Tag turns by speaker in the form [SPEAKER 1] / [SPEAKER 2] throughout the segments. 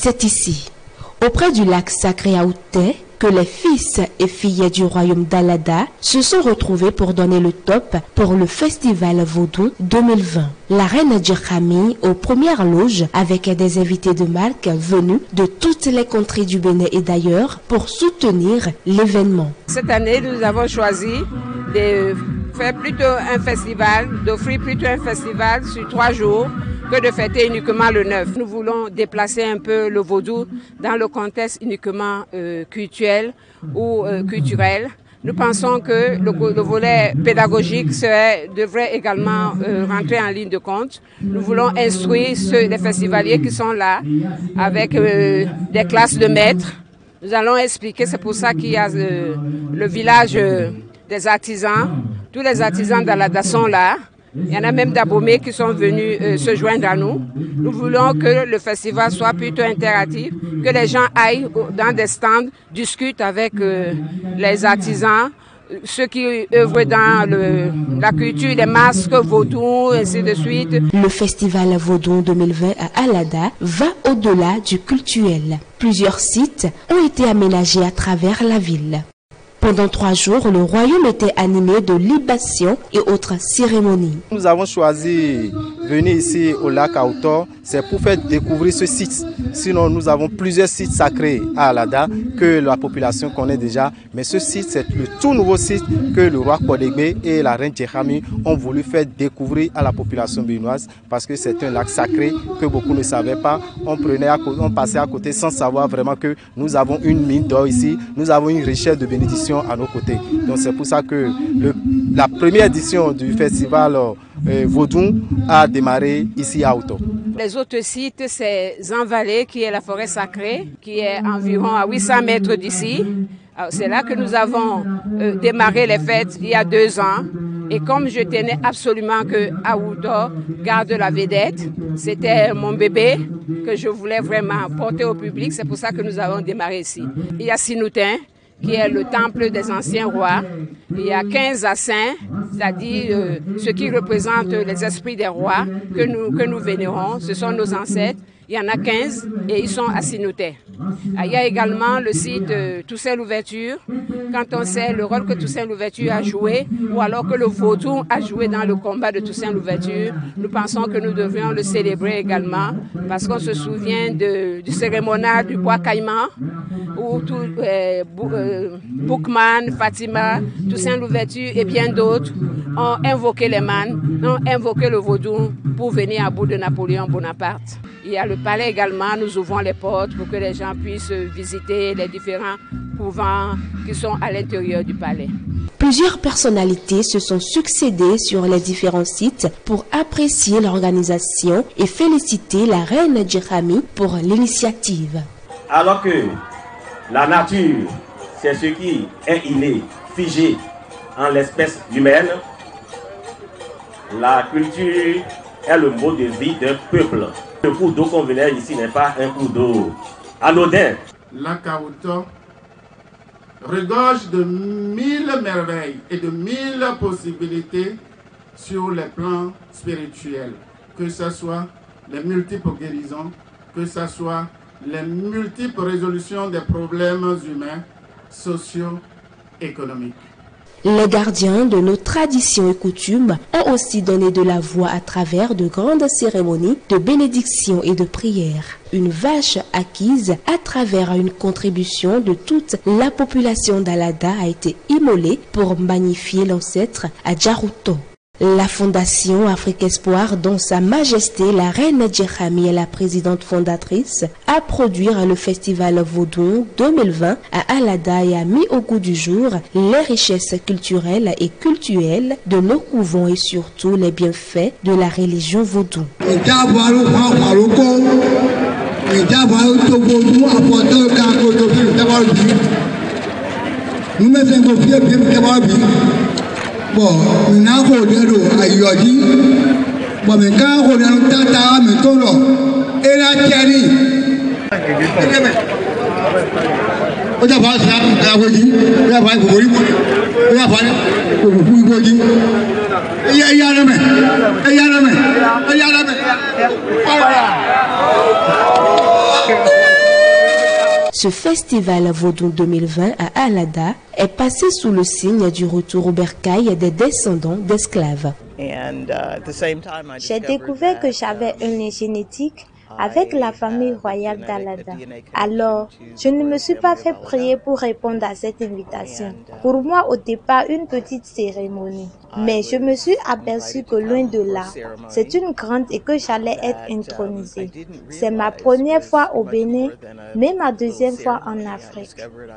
[SPEAKER 1] C'est ici, auprès du lac sacré à Outé, que les fils et filles du royaume d'Alada se sont retrouvés pour donner le top pour le festival Vodou 2020. La reine Djerkhami aux premières loges avec des invités de marque venus de toutes les contrées du Bénin et d'ailleurs pour soutenir l'événement.
[SPEAKER 2] Cette année, nous avons choisi de faire plutôt un festival, d'offrir plutôt un festival sur 3 jours que de fêter uniquement le 9. Nous voulons déplacer un peu le vaudou dans le contexte uniquement culturel ou culturel. Nous pensons que le volet pédagogique devrait également rentrer en ligne de compte. Nous voulons instruire les festivaliers qui sont là avec des classes de maîtres. Nous allons expliquer, c'est pour ça qu'il y a le village des artisans. Tous les artisans d'Alada sont là. Il y en a même d'Abomey qui sont venus se joindre à nous. Nous voulons que le festival soit plutôt interactif, que les gens aillent dans des stands, discutent avec les artisans, ceux qui œuvrent dans la culture, les masques, vaudou, ainsi de suite.
[SPEAKER 1] Le festival Vodou 2020 à Alada va au-delà du cultuel. Plusieurs sites ont été aménagés à travers la ville. Pendant 3 jours, le royaume était animé de libations et autres cérémonies.
[SPEAKER 3] Nous avons choisi de venir ici au lac Aoutor, c'est pour faire découvrir ce site. Sinon, nous avons plusieurs sites sacrés à Alada que la population connaît déjà. Mais ce site, c'est le tout nouveau site que le roi Kodegbe et la reine Djerkhami ont voulu faire découvrir à la population béninoise parce que c'est un lac sacré que beaucoup ne savaient pas. On passait à côté sans savoir vraiment que nous avons une mine d'or ici, nous avons une richesse de bénédiction à nos côtés. Donc c'est pour ça que la première édition du festival Vodou a démarré ici à Aoutor.
[SPEAKER 2] Les autres sites, c'est Zanvalé, qui est la forêt sacrée, qui est environ à 800 mètres d'ici. C'est là que nous avons démarré les fêtes il y a 2 ans. Et comme je tenais absolument que Aoutor garde la vedette, c'était mon bébé que je voulais vraiment porter au public. C'est pour ça que nous avons démarré ici. Il y a Sinoutin, qui est le temple des anciens rois. Il y a 15 saints, c'est-à-dire ceux qui représentent les esprits des rois que nous vénérons. Ce sont nos ancêtres. Il y en a 15 et ils sont à Sinouté. Il y a également le site Toussaint Louverture. Quand on sait le rôle que Toussaint Louverture a joué, ou alors que le vaudou a joué dans le combat de Toussaint Louverture, nous pensons que nous devrions le célébrer également parce qu'on se souvient du cérémonial du bois caïman où Boukman, Fatima, Toussaint Louverture et bien d'autres ont invoqué les mânes, ont invoqué le vaudou pour venir à bout de Napoléon Bonaparte. Il y a le palais également, nous ouvrons les portes pour que les gens puissent visiter les différents couvents qui sont à l'intérieur du palais.
[SPEAKER 1] Plusieurs personnalités se sont succédées sur les différents sites pour apprécier l'organisation et féliciter la reine Djerkhami pour l'initiative.
[SPEAKER 4] Alors que la nature, c'est ce qui est inné, figé en l'espèce humaine, la culture est le mode de vie d'un peuple. Le cours d'eau qu'on venait ici n'est pas un cours d'eau anodin.
[SPEAKER 5] Lac Aoutor regorge de 1000 merveilles et de 1000 possibilités sur les plans spirituels, que ce soit les multiples guérisons, que ce soit les multiples résolutions des problèmes humains, sociaux, économiques.
[SPEAKER 1] Les gardiens de nos traditions et coutumes ont aussi donné de la voix à travers de grandes cérémonies de bénédiction et de prière. Une vache acquise à travers une contribution de toute la population d'Alada a été immolée pour magnifier l'ancêtre à Djarouto. La Fondation Afrique Espoir, dont Sa Majesté la Reine Djerkhami est la présidente fondatrice, a produit le festival Vodou 2020 à Alada et a mis au goût du jour les richesses culturelles et cultuelles de nos couvents et surtout les bienfaits de la religion vaudou.
[SPEAKER 6] Bon, nous avons des aïeux, bon, mais quand on a un tata, mais tout le et la tiani. On a pas ça, on a dit, on a pas voulu, on a pas voulu. Et y a la main, et y a la main, et y a la main.
[SPEAKER 1] Ce festival Vodou 2020 à Alada est passé sous le signe du retour au bercail des descendants d'esclaves.
[SPEAKER 7] J'ai découvert que j'avais un lien génétique avec la famille royale d'Alada. Alors, je ne me suis pas fait prier pour répondre à cette invitation. Pour moi, au départ, une petite cérémonie. Mais je me suis aperçu que loin de là, c'est une grande et que j'allais être intronisée. C'est ma première fois au Bénin, mais ma deuxième fois en Afrique.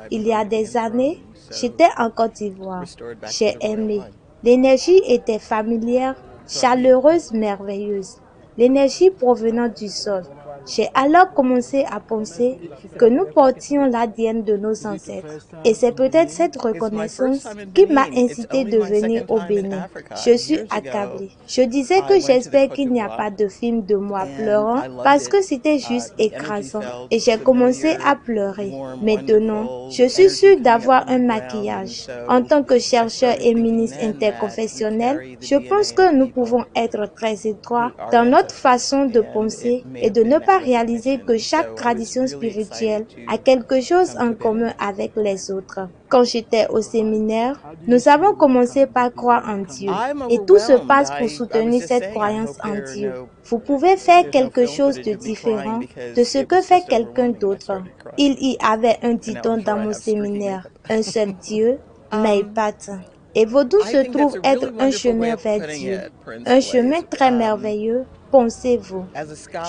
[SPEAKER 7] Il y a des années, j'étais en Côte d'Ivoire. J'ai aimé. L'énergie était familière, chaleureuse, merveilleuse. L'énergie provenant du sol. J'ai alors commencé à penser que nous portions l'ADN de nos ancêtres. Et c'est peut-être cette reconnaissance qui m'a incité de venir au Bénin. Je suis accablée. Je disais que j'espère qu'il n'y a pas de film de moi pleurant parce que c'était juste écrasant. Et j'ai commencé à pleurer. Maintenant, je suis sûre d'avoir un maquillage. En tant que chercheur et ministre interconfessionnel, je pense que nous pouvons être très étroits dans notre façon de penser et de ne pas réaliser que chaque tradition spirituelle a quelque chose en commun avec les autres. Quand j'étais au séminaire, nous avons commencé par croire en Dieu et tout se passe pour soutenir cette croyance en Dieu. Vous pouvez faire quelque chose de différent de ce que fait quelqu'un d'autre. Il y avait un dicton dans mon séminaire, un seul Dieu, mais pas tant. Et Vodou se trouve être un chemin vers Dieu, un chemin très merveilleux. Pensez-vous.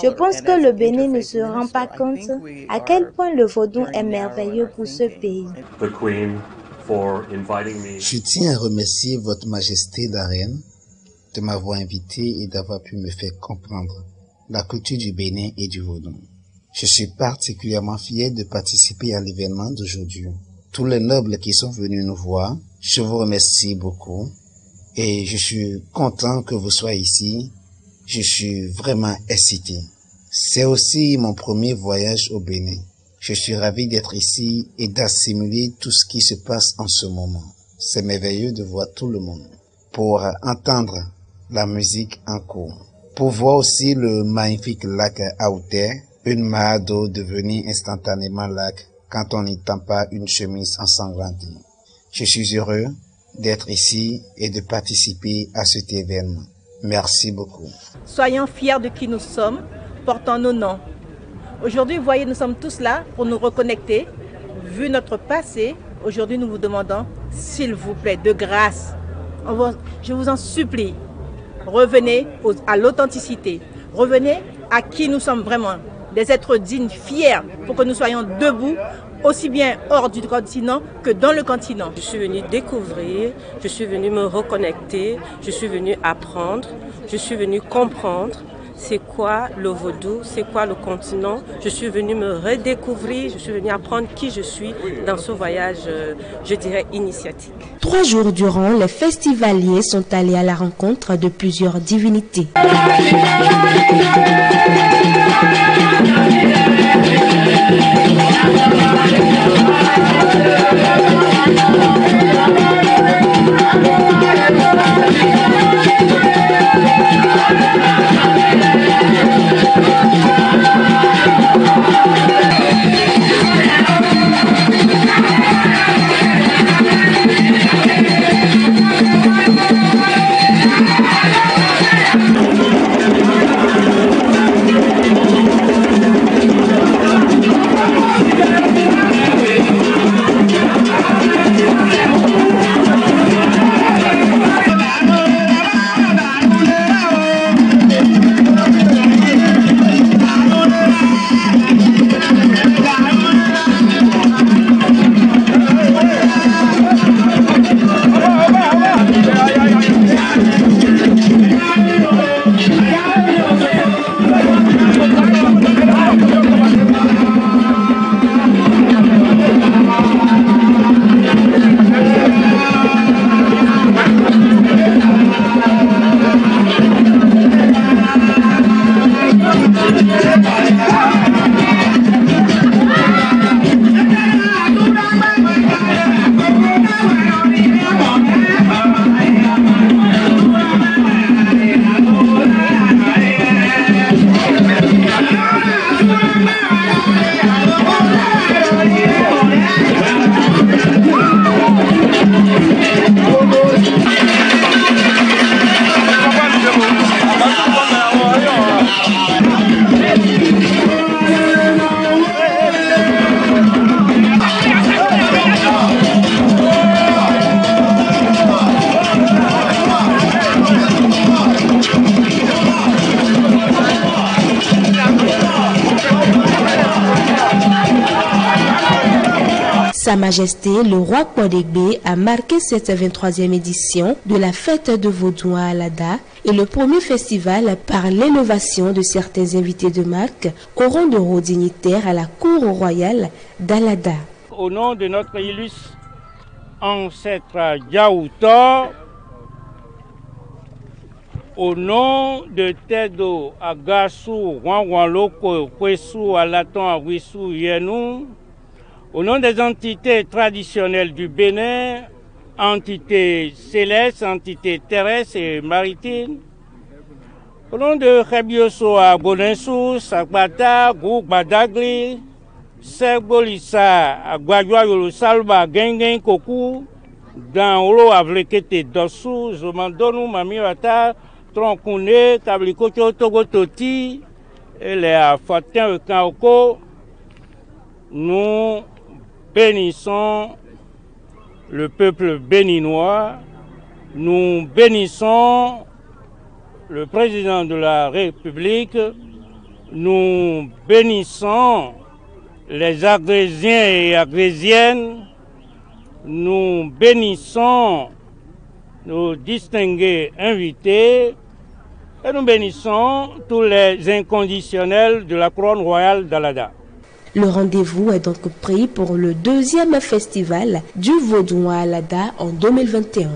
[SPEAKER 7] Je pense que le Bénin ne se rend pas compte à quel point le Vodou est merveilleux pour ce pays.
[SPEAKER 8] Je tiens à remercier Votre Majesté la Reine de m'avoir invité et d'avoir pu me faire comprendre la culture du Bénin et du Vodou. Je suis particulièrement fier de participer à l'événement d'aujourd'hui. Tous les nobles qui sont venus nous voir, je vous remercie beaucoup et je suis content que vous soyez ici. Je suis vraiment excité. C'est aussi mon premier voyage au Bénin. Je suis ravi d'être ici et d'assimiler tout ce qui se passe en ce moment. C'est merveilleux de voir tout le monde, pour entendre la musique en cours, pour voir aussi le magnifique lac Aouté, une mare d'eau devenue instantanément lac quand on n'y tend pas une chemise ensanglantée. Je suis heureux d'être ici et de participer à cet événement. Merci beaucoup.
[SPEAKER 9] Soyons fiers de qui nous sommes, portons nos noms. Aujourd'hui, vous voyez, nous sommes tous là pour nous reconnecter. Vu notre passé, aujourd'hui, nous vous demandons, s'il vous plaît, de grâce, je vous en supplie, revenez à l'authenticité. Revenez à qui nous sommes vraiment, des êtres dignes, fiers, pour que nous soyons debout, aussi bien hors du continent que dans le continent.
[SPEAKER 10] Je suis venue découvrir, je suis venue me reconnecter, je suis venue apprendre, je suis venue comprendre c'est quoi le Vodou, c'est quoi le continent. Je suis venue me redécouvrir, je suis venue apprendre qui je suis dans ce voyage, je dirais, initiatique.
[SPEAKER 1] 3 jours durant, les festivaliers sont allés à la rencontre de plusieurs divinités. Sa Majesté le roi Kwadegbe a marqué cette 23e édition de la fête de Vodou à Alada et le premier festival par l'élévation de certains invités de marque au rang de haut dignitaire à la cour royale d'Alada.
[SPEAKER 11] Au nom de notre illustre ancêtre Diaoutor, au nom de Tedo Agassou, Wanwanloko, Kwesou, Alaton, Awissou, Yenou, au nom des entités traditionnelles du Bénin, entités célestes, entités terrestres et maritimes, au nom de Khebioso à Bonensou, Sakbata, Gou Badagli, Sekbolissa, à Guajoyolo Salba, Gengen Koku, dans Olo Avlekete Dossou, Zomandonou, Mamiwata, Tronkoune, Kablikocho, Togototi, et les Fatin Kaoko, nous bénissons le peuple béninois, nous bénissons le président de la République, nous bénissons les Agrésiens et Agrésiennes, nous bénissons nos distingués invités et nous bénissons tous les inconditionnels de la couronne royale d'Alada.
[SPEAKER 1] Le rendez-vous est donc pris pour le 2e festival du Vodou à Alada en 2021.